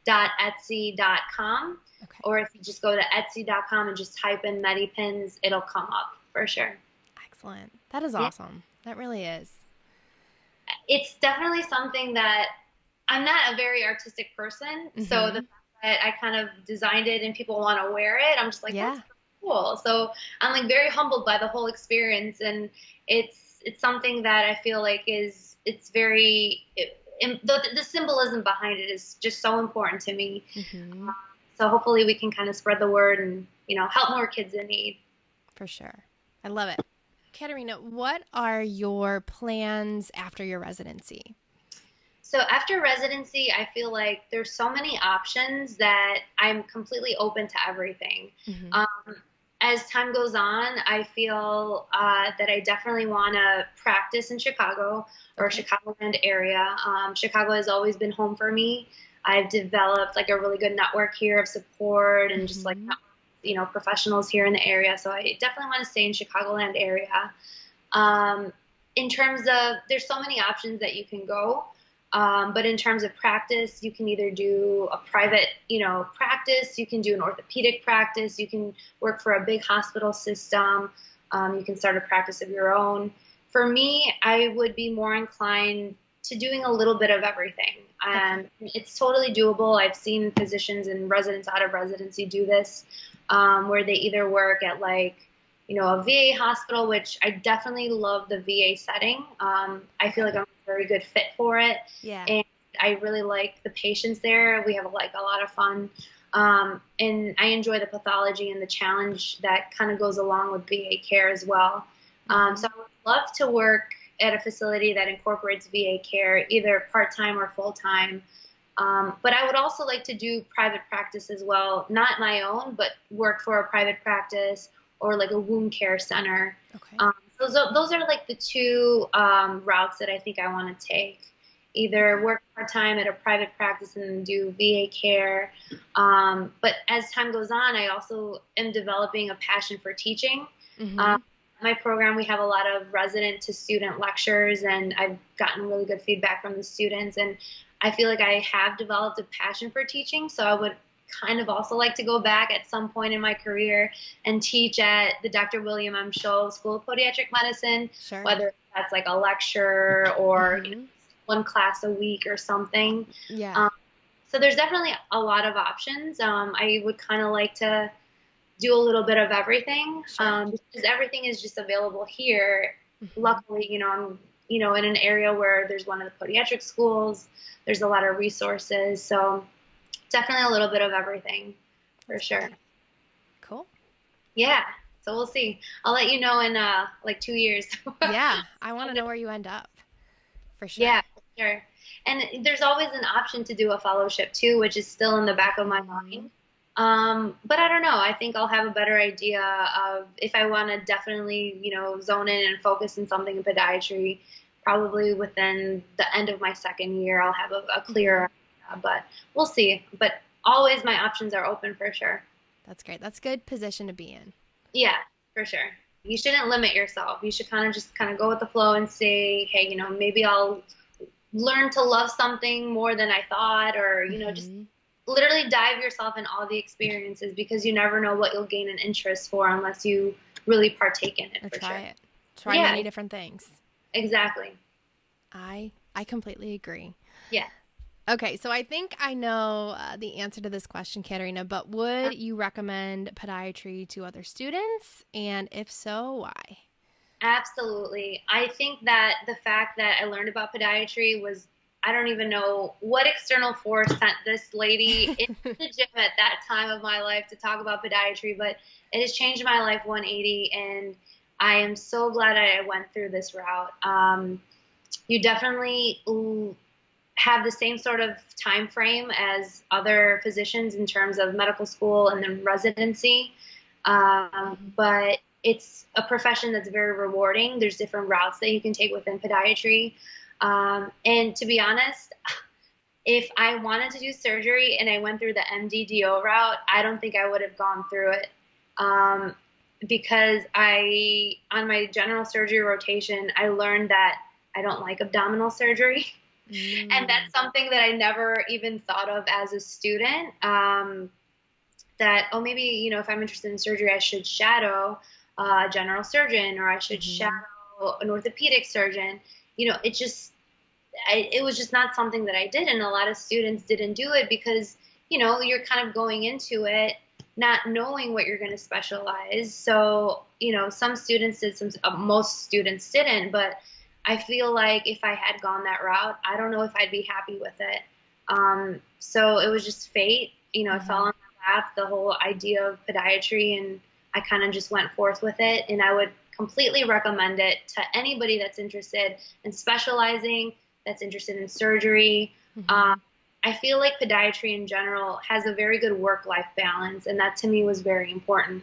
medipins.etsy.com. Okay. Or if you just go to etsy.com and just type in medipins, it'll come up for sure. Excellent. That is Yeah. awesome. That really is. It's definitely something that I'm not a very artistic person. So the fact that I kind of designed it and people want to wear it, I'm just like, Yeah. that's cool. So I'm like very humbled by the whole experience. And it's something that I feel like it's very, the symbolism behind it is just so important to me. So hopefully we can kind of spread the word and, help more kids in need. For sure. I love it. Katerina, what are your plans after your residency? So after residency, I feel like there's so many options that I'm completely open to everything. As time goes on, I feel that I definitely want to practice in Chicago or Chicagoland area. Chicago has always been home for me. I've developed like a really good network here of support and just like, professionals here in the area. So I definitely want to stay in Chicagoland area. In terms of, there's so many options that you can go. But in terms of practice, you can either do a private, practice, you can do an orthopedic practice, you can work for a big hospital system, you can start a practice of your own. For me, I would be more inclined to doing a little bit of everything. It's totally doable. I've seen physicians and residents out of residency do this, where they either work at like, a VA hospital, which I definitely love the VA setting. I feel like I'm a very good fit for it. Yeah. And I really like the patients there. We have like a lot of fun. And I enjoy the pathology and the challenge that kind of goes along with VA care as well. So I would love to work at a facility that incorporates VA care, either part-time or full-time. But I would also like to do private practice as well, not my own, but work for a private practice or like a wound care center. Okay. Those are like the two routes that I think I want to take. Either work part-time at a private practice and do VA care. But as time goes on, I also am developing a passion for teaching. My program, we have a lot of resident to student lectures, and I've gotten really good feedback from the students. And I feel like I have developed a passion for teaching, so I would kind of also like to go back at some point in my career and teach at the Dr. William M. Scholl School of Podiatric Medicine, whether that's like a lecture or one class a week or something. Yeah. So there's definitely a lot of options. I would kind of like to do a little bit of everything, because everything is just available here. Luckily, I'm, in an area where there's one of the podiatric schools. There's a lot of resources. So definitely a little bit of everything for sure. Cool. Yeah. So we'll see. I'll let you know in like 2 years. Yeah. I want to know where you end up for sure. Yeah, for sure. And there's always an option to do a fellowship too, which is still in the back of my mind. But I don't know. I think I'll have a better idea of if I want to definitely, zone in and focus in something in podiatry. Probably within the end of my second year, I'll have a clearer idea, but we'll see. But always my options are open for sure. That's great. That's a good position to be in. Yeah, for sure. You shouldn't limit yourself. You should kind of go with the flow and say, hey, maybe I'll learn to love something more than I thought, or, just literally dive yourself in all the experiences, because you never know what you'll gain an interest for unless you really partake in it. Or for try sure. it. Try many different things. Exactly. I completely agree. Yeah. Okay, so I think I know the answer to this question, Katerina, but would you recommend podiatry to other students? And if so, why? Absolutely. I think that the fact that I learned about podiatry was, I don't even know what external force sent this lady into the gym at that time of my life to talk about podiatry, but it has changed my life 180, and I am so glad I went through this route. You definitely have the same sort of time frame as other physicians in terms of medical school and then residency, but it's a profession that's very rewarding. There's different routes that you can take within podiatry. And to be honest, if I wanted to do surgery and I went through the MD-DO route, I don't think I would have gone through it. Because on my general surgery rotation, I learned that I don't like abdominal surgery. And that's something that I never even thought of as a student, that, oh, maybe, if I'm interested in surgery, I should shadow a general surgeon, or I should shadow an orthopedic surgeon. It was just not something that I did. And a lot of students didn't do it because, you're kind of going into it not knowing what you're going to specialize. So, some students did, most students didn't, but I feel like if I had gone that route, I don't know if I'd be happy with it. So it was just fate, I fell on my lap, the whole idea of podiatry, and I kind of just went forth with it. And I would completely recommend it to anybody that's interested in specializing, that's interested in surgery. I feel like podiatry in general has a very good work-life balance, and that to me was very important.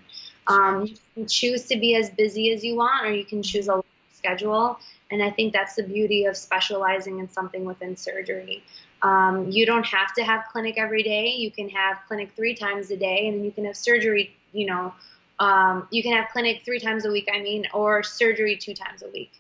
You can choose to be as busy as you want, or you can choose a schedule, and I think that's the beauty of specializing in something within surgery. You don't have to have clinic every day. You can have clinic 3 times a day, and then you can have surgery, you can have clinic 3 times a week, or surgery 2 times a week.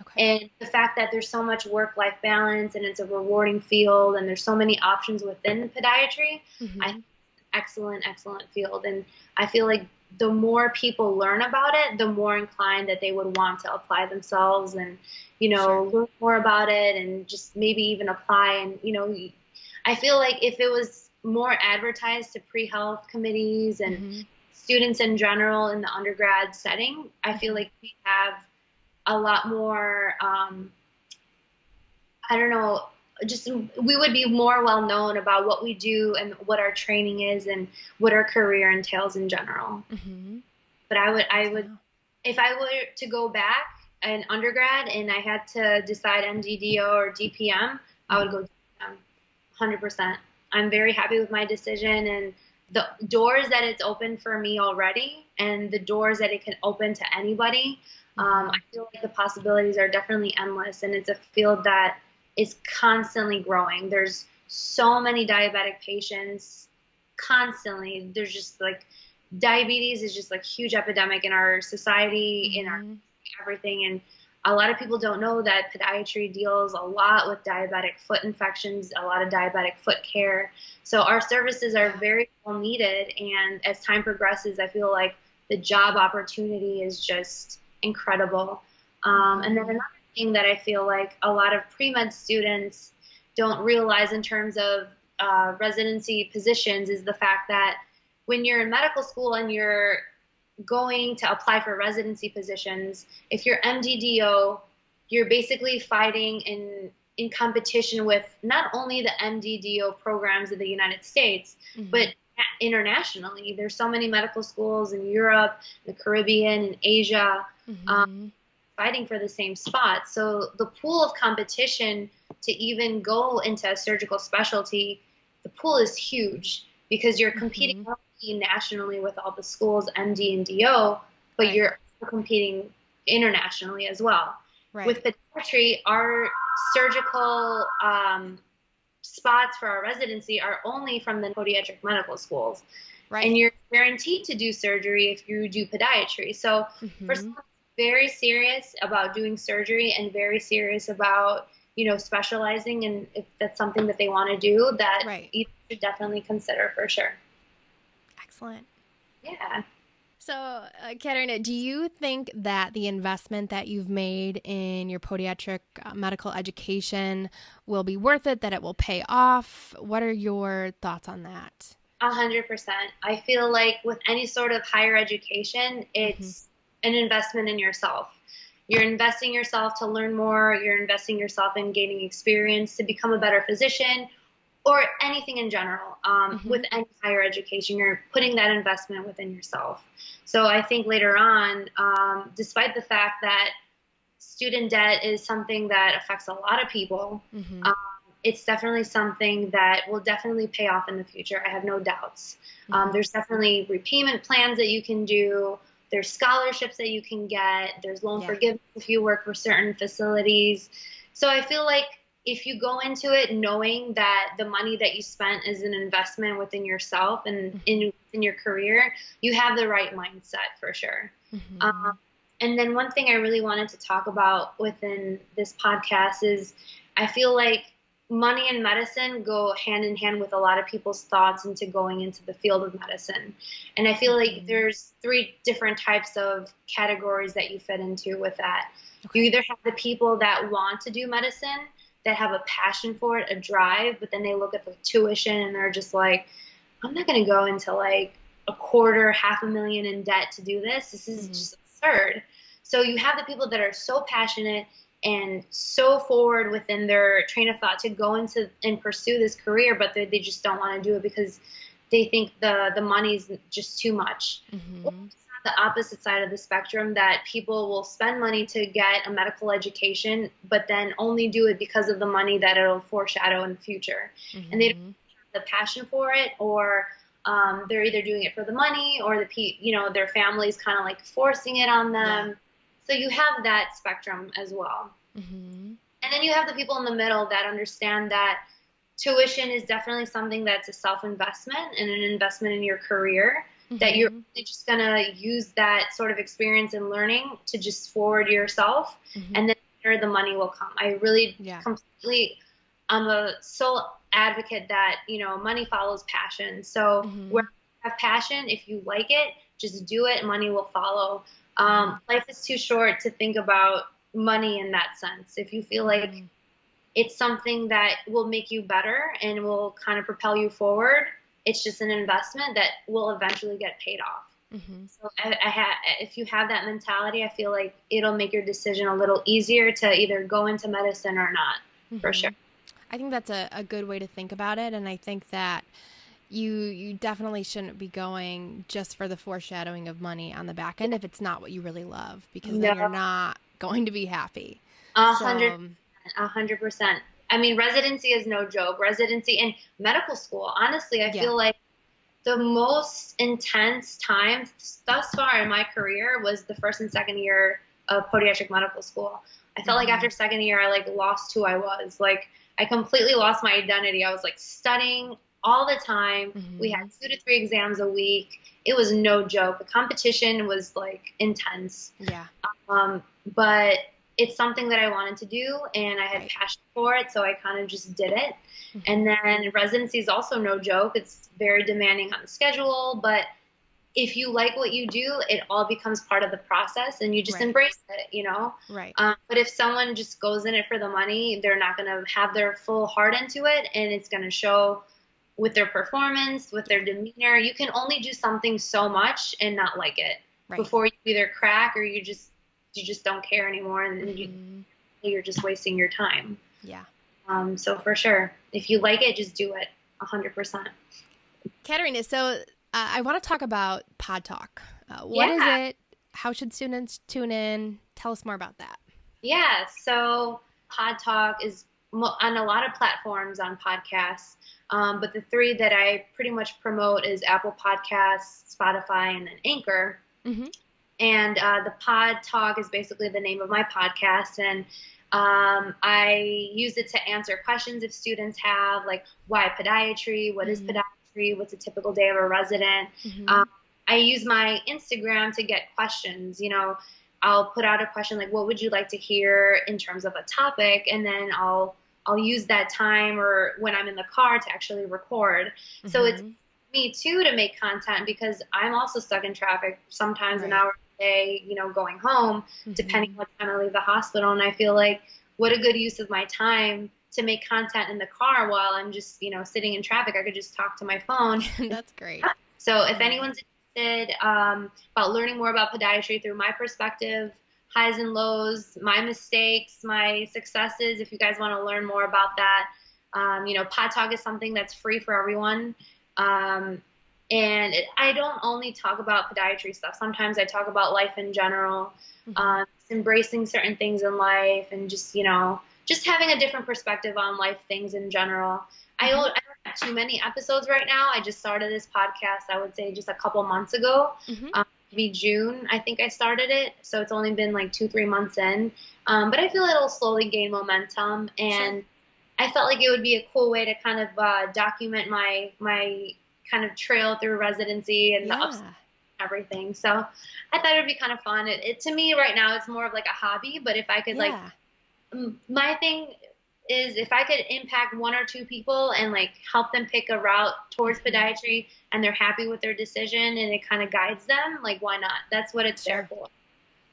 Okay. And the fact that there's so much work-life balance, and it's a rewarding field, and there's so many options within podiatry, I think it's an excellent field. And I feel like the more people learn about it, the more inclined that they would want to apply themselves and, learn more about it, and just maybe even apply. And, I feel like if it was more advertised to pre-health committees and students in general in the undergrad setting, I feel like we have a lot more, we would be more well known about what we do and what our training is and what our career entails in general. But I would, if I were to go back in undergrad and I had to decide MDDO or DPM, I would go DPM, 100%. I'm very happy with my decision, and the doors that it's opened for me already, and the doors that it can open to anybody. I feel like the possibilities are definitely endless, and it's a field that is constantly growing. There's so many diabetic patients constantly. There's just like diabetes is just like huge epidemic in our society, in our everything. And a lot of people don't know that podiatry deals a lot with diabetic foot infections, a lot of diabetic foot care. So our services are very well needed. And as time progresses, I feel like the job opportunity is just incredible. And then another thing that I feel like a lot of pre-med students don't realize in terms of residency positions is the fact that when you're in medical school and you're going to apply for residency positions, if you're MDDO, you're basically fighting in competition with not only the MDDO programs of the United States, but internationally. There's so many medical schools in Europe, the Caribbean, and Asia, fighting for the same spot. So the pool of competition to even go into a surgical specialty, the pool is huge because you're competing not only nationally with all the schools, MD and DO, but you're competing internationally as well. With podiatry, our surgical spots for our residency are only from the podiatric medical schools. And you're guaranteed to do surgery if you do podiatry. So for someone very serious about doing surgery and very serious about, specializing, and if that's something that they want to do, that you should definitely consider for sure. Excellent. Yeah. So, Katerina, do you think that the investment that you've made in your podiatric medical education will be worth it, that it will pay off? What are your thoughts on that? 100%. I feel like with any sort of higher education, it's an investment in yourself. You're investing yourself to learn more. You're investing yourself in gaining experience to become a better physician, or anything in general. With any higher education, you're putting that investment within yourself. So I think later on, despite the fact that student debt is something that affects a lot of people, it's definitely something that will definitely pay off in the future. I have no doubts. There's definitely repayment plans that you can do. There's scholarships that you can get. There's loan forgiveness if you work for certain facilities. So I feel like if you go into it knowing that the money that you spent is an investment within yourself and in your career, you have the right mindset for sure. And then one thing I really wanted to talk about within this podcast is I feel like money and medicine go hand in hand with a lot of people's thoughts into going into the field of medicine. And I feel like there's 3 different types of categories that you fit into with that. Okay. You either have the people that want to do medicine, that have a passion for it, a drive, but then they look at the tuition and they're just like, I'm not going to go into like $250,000 in debt to do this. This is just absurd. So you have the people that are so passionate and so forward within their train of thought to go into and pursue this career, but they just don't want to do it because they think the money's just too much. Or the opposite side of the spectrum, that people will spend money to get a medical education, but then only do it because of the money that it'll foreshadow in the future. And they don't have the passion for it, or they're either doing it for the money, or their family's kind of like forcing it on them. Yeah. So you have that spectrum as well. And then you have the people in the middle that understand that tuition is definitely something that's a self-investment and an investment in your career, that you're really just going to use that sort of experience and learning to just forward yourself, and then later the money will come. I really I'm a sole advocate that, money follows passion. So where you have passion, if you like it, just do it, money will follow. Life is too short to think about money in that sense. If you feel like it's something that will make you better and will kind of propel you forward, it's just an investment that will eventually get paid off. So if you have that mentality, I feel like it'll make your decision a little easier to either go into medicine or not, for sure. I think that's a good way to think about it. And I think that you definitely shouldn't be going just for the foreshadowing of money on the back end if it's not what you really love, because then you're not going to be happy. 100%. I mean, residency is no joke. Residency and medical school, honestly, I feel like the most intense time thus far in my career was the first and second year of podiatric medical school. I felt like after second year, I lost who I was. I completely lost my identity. I was studying all the time. We had 2 to 3 exams a week. It was no joke. The competition was intense. Yeah. But it's something that I wanted to do, and I had passion for it, so I kind of just did it. And then residency is also no joke. It's very demanding on the schedule, but if you like what you do, it all becomes part of the process, and you just embrace it, Right. But if someone just goes in it for the money, they're not going to have their full heart into it, and it's going to show with their performance, with their demeanor. You can only do something so much and not like it before you either crack or you just don't care anymore, and you're just wasting your time. Yeah. So for sure, if you like it, just do it 100%. Katerina, so I want to talk about Pod Talk. What is it? How should students tune in? Tell us more about that. Yeah. So Pod Talk is on a lot of platforms on podcasts. But the 3 that I pretty much promote is Apple Podcasts, Spotify, and then Anchor. And the Pod Talk is basically the name of my podcast. And I use it to answer questions if students have, why podiatry? What is podiatry? What's a typical day of a resident? I use my Instagram to get questions. I'll put out a question what would you like to hear in terms of a topic? And then I'll use that time or when I'm in the car to actually record. So it's me too to make content, because I'm also stuck in traffic sometimes an hour a day, going home, depending what time I leave the hospital. And I feel like what a good use of my time to make content in the car while I'm just, sitting in traffic. I could just talk to my phone. That's great. So if anyone's interested about learning more about podiatry through my perspective, highs and lows, my mistakes, my successes, if you guys want to learn more about that, Pod Talk is something that's free for everyone. And I don't only talk about podiatry stuff. Sometimes I talk about life in general, embracing certain things in life, and just having a different perspective on life things in general. I don't have too many episodes right now. I just started this podcast, I would say, just a couple months ago. Maybe June, I think I started it. So it's only been 2-3 months in. But I feel it'll slowly gain momentum. And I felt like it would be a cool way to kind of document my kind of trail through residency and the ups and everything. So I thought it would be kind of fun. It to me right now, it's more of a hobby. But if I could my thing is if I could impact one or two people and like help them pick a route towards podiatry and they're happy with their decision and it kind of guides them, like why not? That's what it's there for.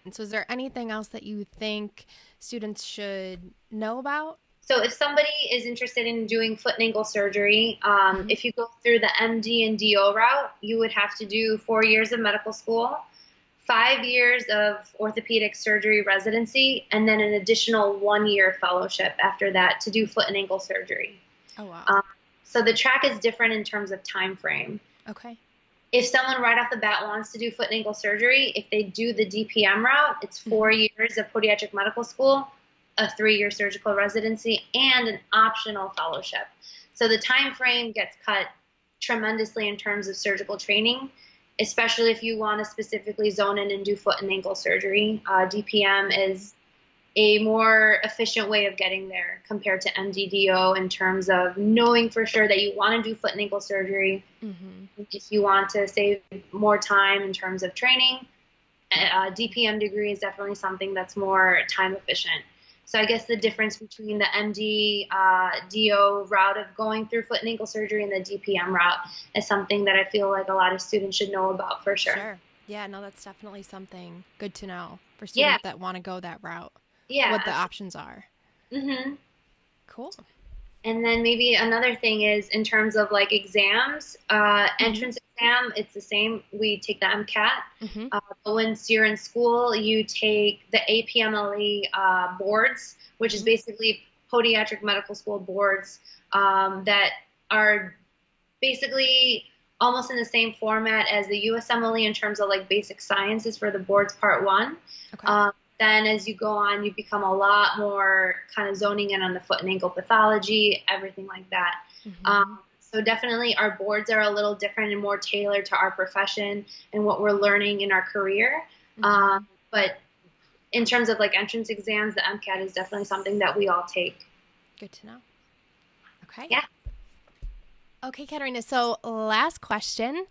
And so is there anything else that you think students should know about? So if somebody is interested in doing foot and ankle surgery, if you go through the MD and DO route, you would have to do 4 years of medical school, 5 years of orthopedic surgery residency, and then an additional 1 year fellowship after that to do foot and ankle surgery. Oh, wow. So the track is different in terms of time frame. Okay. If someone right off the bat wants to do foot and ankle surgery, if they do the DPM route, it's 4 years of podiatric medical school, a 3-year surgical residency, and an optional fellowship. So the time frame gets cut tremendously in terms of surgical training, especially if you want to specifically zone in and do foot and ankle surgery. DPM is a more efficient way of getting there compared to MDDO in terms of knowing for sure that you want to do foot and ankle surgery. If you want to save more time in terms of training, DPM degree is definitely something that's more time efficient. So I guess the difference between the MD, DO route of going through foot and ankle surgery and the DPM route is something that I feel like a lot of students should know about for sure. Sure. Yeah, no, that's definitely something good to know for students that want to go that route. Yeah. What the options are. Cool. And then maybe another thing is in terms of like exams, entrance exam, it's the same. We take the MCAT. But once you're in school, you take the APMLE boards, which is basically podiatric medical school boards that are basically almost in the same format as the USMLE in terms of like basic sciences for the boards part 1. Okay. Then as you go on, you become a lot more kind of zoning in on the foot and ankle pathology, everything like that. So definitely our boards are a little different and more tailored to our profession and what we're learning in our career. But in terms of like entrance exams, the MCAT is definitely something that we all take. Good to know. Okay. Yeah. Okay, Katerina, so last question.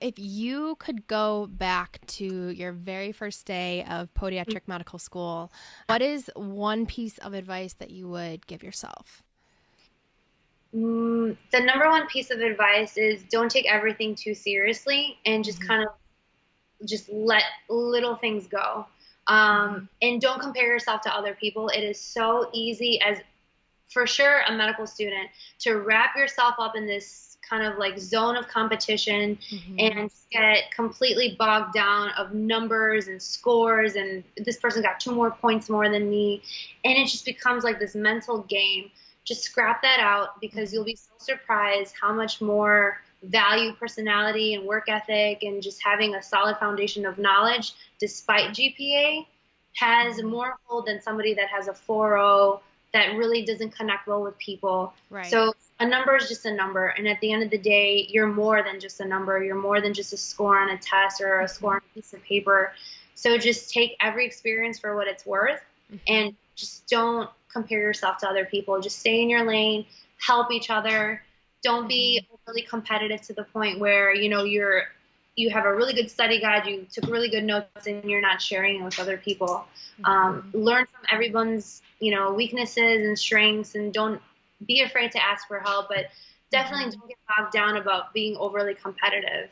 If you could go back to your very first day of podiatric medical school, what is one piece of advice that you would give yourself? The number one piece of advice is don't take everything too seriously and just kind of just let little things go. And don't compare yourself to other people. It is so easy as for sure a medical student to wrap yourself up in this kind of like zone of competition and get completely bogged down of numbers and scores and this person got 2 more points more than me. And it just becomes like this mental game. Just scrap that out because you'll be so surprised how much more value, personality, and work ethic and just having a solid foundation of knowledge despite GPA has more hold than somebody that has a 4.0 that really doesn't connect well with people. Right. So a number is just a number. And at the end of the day, you're more than just a number. You're more than just a score on a test or a score on a piece of paper. So just take every experience for what it's worth and just don't compare yourself to other people. Just stay in your lane, help each other. Don't be overly competitive to the point where, you know, you have a really good study guide, you took really good notes, and you're not sharing it with other people. Learn from everyone's, you know, weaknesses and strengths, and don't be afraid to ask for help, but definitely don't get bogged down about being overly competitive.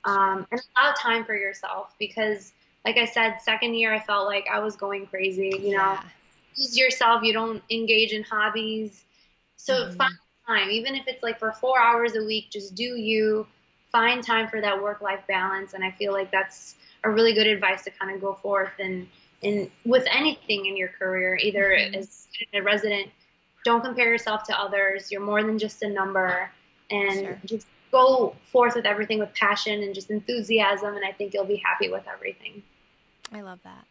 And allow time for yourself because, like I said, second year I felt like I was going crazy, you know. Just yourself, you don't engage in hobbies. So find time, even if it's like for 4 hours a week, just do you. Find time for that work-life balance, and I feel like that's a really good advice to kind of go forth and with anything in your career, either as a resident, don't compare yourself to others. You're more than just a number, and just go forth with everything with passion and just enthusiasm, and I think you'll be happy with everything. I love that.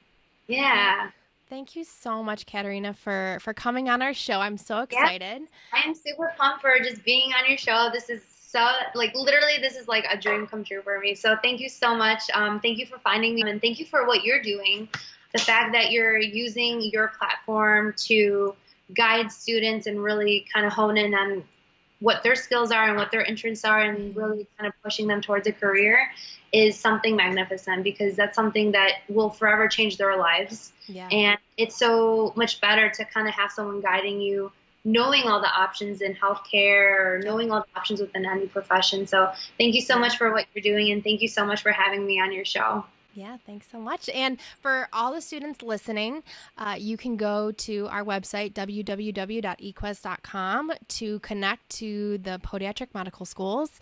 Yeah. Thank you so much, Katerina, for coming on our show. I'm so excited. Yeah, I am super pumped for just being on your show. This is so, like, literally, this is like a dream come true for me. So thank you so much. Thank you for finding me, and thank you for what you're doing. The fact that you're using your platform to guide students and really kind of hone in on what their skills are and what their interests are and really kind of pushing them towards a career is something magnificent because that's something that will forever change their lives. Yeah. And it's so much better to kind of have someone guiding you knowing all the options in healthcare or knowing all the options within any profession. So thank you so much for what you're doing, and thank you so much for having me on your show. Yeah, thanks so much. And for all the students listening, you can go to our website, www.eQuez.com, to connect to the podiatric medical schools.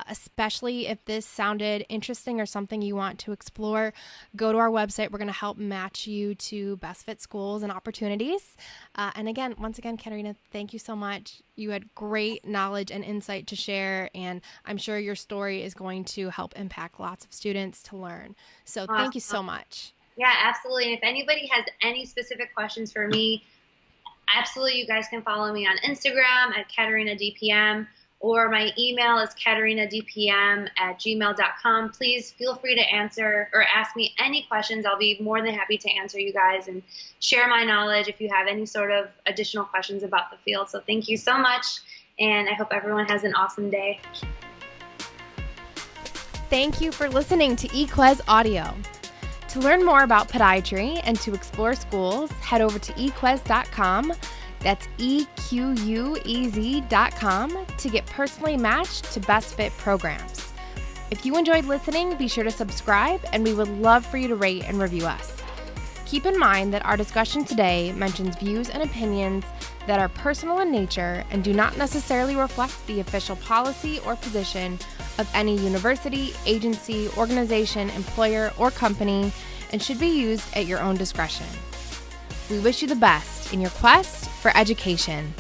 Especially if this sounded interesting or something you want to explore, go to our website. We're going to help match you to best fit schools and opportunities. And again, once again, Katerina, thank you so much. You had great knowledge and insight to share, and I'm sure your story is going to help impact lots of students to learn. So thank you so much. Yeah, absolutely. And if anybody has any specific questions for me, absolutely, you guys can follow me on Instagram at KaterinaDPM, or my email is KaterinaDPM@gmail.com. Please feel free to answer or ask me any questions. I'll be more than happy to answer you guys and share my knowledge if you have any sort of additional questions about the field. So thank you so much, and I hope everyone has an awesome day. Thank you for listening to eQuez Audio. To learn more about podiatry and to explore schools, head over to eQuez.com. That's eQuez.com to get personally matched to best fit programs. If you enjoyed listening, be sure to subscribe, and we would love for you to rate and review us. Keep in mind that our discussion today mentions views and opinions that are personal in nature and do not necessarily reflect the official policy or position of any university, agency, organization, employer, or company, and should be used at your own discretion. We wish you the best in your quest for education.